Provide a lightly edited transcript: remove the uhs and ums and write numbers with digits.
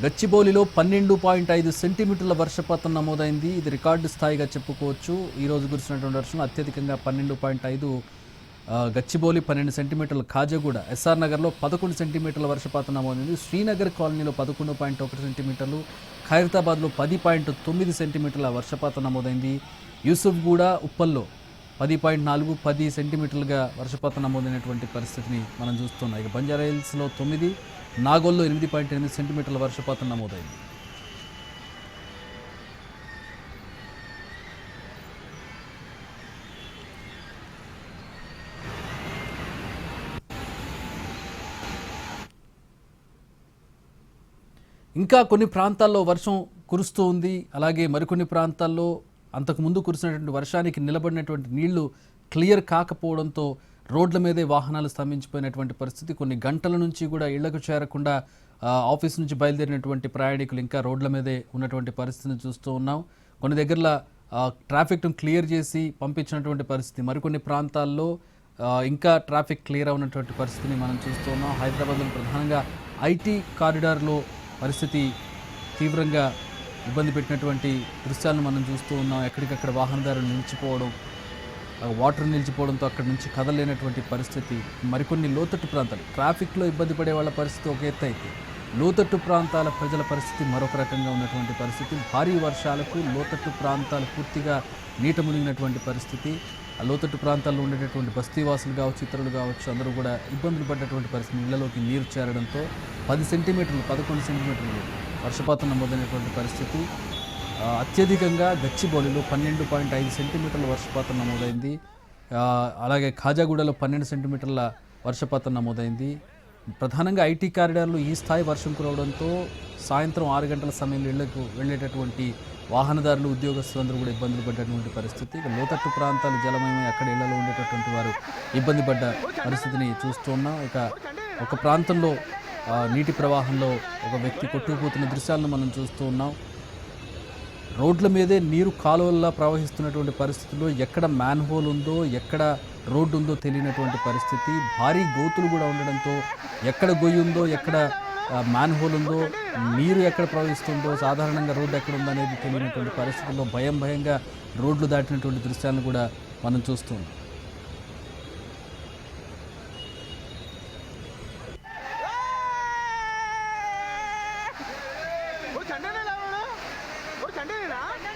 గచ్చిబౌలిలో 12.5 సెంటీమీటర్ల వర్షపాతం నమోదైంది. ఇది రికార్డు స్థాయిగా చెప్పుకోవచ్చు. ఈరోజు కురిసినటువంటి వర్షం అత్యధికంగా 12.5 గచ్చిబౌలి 12 సెంటీమీటర్ల, ఖాజాగూడ ఎస్ఆర్ నగర్లో 11 సెంటీమీటర్ల వర్షపాతం నమోదైంది. శ్రీనగర్ కాలనీలో 11.1 సెంటీమీటర్లు, ఖైరతాబాద్లో 10.9 సెంటీమీటర్ల వర్షపాతం నమోదైంది. యూసుఫ్గూడ, ఉప్పల్లో 10.4, 10 సెంటీమీటర్లుగా వర్షపాతం నమోదైనటువంటి పరిస్థితిని మనం చూస్తున్నాం. ఇక బంజారాహిల్స్లో 9, నాగోల్లో 8.8 సెంటీమీటర్ల వర్షపాతం నమోదైంది. ఇంకా కొన్ని ప్రాంతాల్లో వర్షం కురుస్తూ ఉంది. అలాగే మరికొన్ని ప్రాంతాల్లో అంతకుముందు కురిసినటువంటి వర్షానికి నిలబడినటువంటి నీళ్లు క్లియర్ కాకపోవడంతో రోడ్ల మీదే వాహనాలు స్తంభించిపోయినటువంటి పరిస్థితి. కొన్ని గంటల నుంచి కూడా ఇళ్లకు చేరకుండా ఆఫీస్ నుంచి బయలుదేరినటువంటి ప్రయాణికులు ఇంకా రోడ్ల మీదే ఉన్నటువంటి పరిస్థితిని చూస్తూ ఉన్నాం. కొన్ని దగ్గరలో ట్రాఫిక్ను క్లియర్ చేసి పంపించినటువంటి పరిస్థితి, మరికొన్ని ప్రాంతాల్లో ఇంకా ట్రాఫిక్ క్లియర్ అవునటువంటి పరిస్థితిని మనం చూస్తూ ఉన్నాం. హైదరాబాద్లో ప్రధానంగా ఐటీ కారిడార్లో పరిస్థితి తీవ్రంగా ఇబ్బంది పెట్టినటువంటి దృశ్యాలను మనం చూస్తూ ఉన్నాం. ఎక్కడికక్కడ వాహనదారులు నిలిచిపోవడం, వాటర్ నిలిచిపోవడంతో అక్కడి నుంచి కదలలేనటువంటి పరిస్థితి. మరికొన్ని లోతట్టు ప్రాంతాలు ట్రాఫిక్లో ఇబ్బంది పడే వాళ్ళ పరిస్థితి ఒక ఎత్తు అయితే, లోతట్టు ప్రాంతాల ప్రజల పరిస్థితి మరొక రకంగా ఉన్నటువంటి పరిస్థితి. భారీ వర్షాలకు లోతట్టు ప్రాంతాలు పూర్తిగా నీట మునిగినటువంటి పరిస్థితి. ఆ లోతట్టు ప్రాంతాల్లో ఉండేటటువంటి బస్తీవాసులు కావచ్చు, ఇతరులు కావచ్చు, అందరూ కూడా ఇబ్బందులు పడ్డటువంటి పరిస్థితి. ఇళ్లలోకి నీరు చేరడంతో 10 సెంటీమీటర్లు, 11 సెంటీమీటర్లు వర్షపాతం నమోదైనటువంటి పరిస్థితి. అత్యధికంగా గచ్చిబౌలిలో 12.5 సెంటీమీటర్ల వర్షపాతం నమోదైంది. అలాగే ఖాజాగూడలో 12 సెంటీమీటర్ల వర్షపాతం నమోదైంది. ప్రధానంగా ఐటీ కారిడార్లో ఈ స్థాయి వర్షం కురవడంతో సాయంత్రం 6 గంటల సమయంలో ఇళ్లకు వెళ్ళేటటువంటి వాహనదారులు, ఉద్యోగస్తులందరూ కూడా ఇబ్బందులు పడ్డటువంటి పరిస్థితి. ఇక లోతట్టు ప్రాంతాలు జలమయమై అక్కడ ఇళ్లలో ఉండేటటువంటి వారు ఇబ్బంది పడ్డ పరిస్థితిని చూస్తూ ఉన్నాం. ఇక ఒక ప్రాంతంలో నీటి ప్రవాహంలో ఒక వ్యక్తి కొట్టుకుపోతున్న దృశ్యాలను మనం చూస్తూ ఉన్నాం. రోడ్ల మీదే నీరు కాలువల్లా ప్రవహిస్తున్నటువంటి పరిస్థితుల్లో ఎక్కడ మ్యాన్ హోల్ ఉందో, ఎక్కడ రోడ్డు ఉందో తెలియనటువంటి పరిస్థితి. భారీ గోతులు కూడా ఉండడంతో ఎక్కడ గొయ్యి ఉందో, ఎక్కడ మ్యాన్ హోల్ ఉందో, నీరు ఎక్కడ ప్రవహిస్తుందో, సాధారణంగా రోడ్డు ఎక్కడ ఉందో అనేది తెలియనటువంటి పరిస్థితుల్లో భయంగా రోడ్లు దాటినటువంటి దృశ్యాలను కూడా మనం చూస్తున్నాం. चंडे